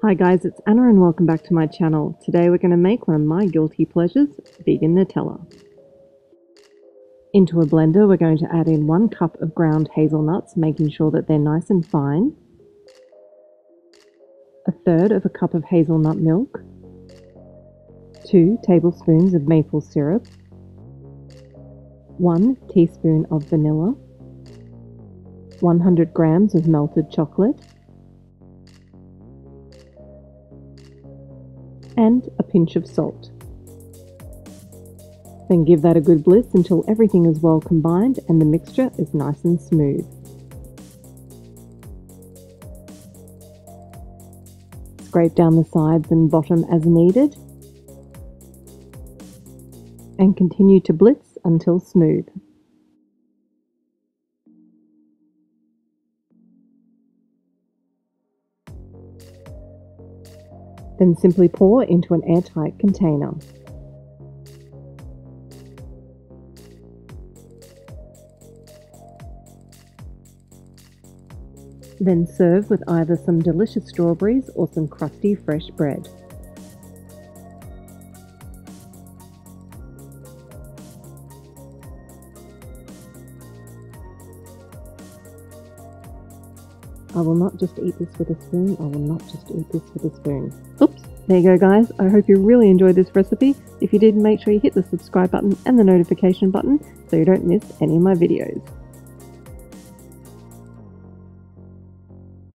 Hi guys, it's Anna and welcome back to my channel. Today we're going to make one of my guilty pleasures, vegan Nutella. Into a blender we're going to add in 1 cup of ground hazelnuts, making sure that they're nice and fine, 1/3 cup of hazelnut milk, 2 tablespoons of maple syrup, 1 teaspoon of vanilla, 100 grams of melted chocolate, and a pinch of salt. Then give that a good blitz until everything is well combined and the mixture is nice and smooth. Scrape down the sides and bottom as needed, and continue to blitz until smooth. Then simply pour into an airtight container. Then serve with either some delicious strawberries or some crusty fresh bread. I will not just eat this with a spoon. I will not just eat this with a spoon. Oops, there you go guys. I hope you really enjoyed this recipe. If you did, make sure you hit the subscribe button and the notification button so you don't miss any of my videos.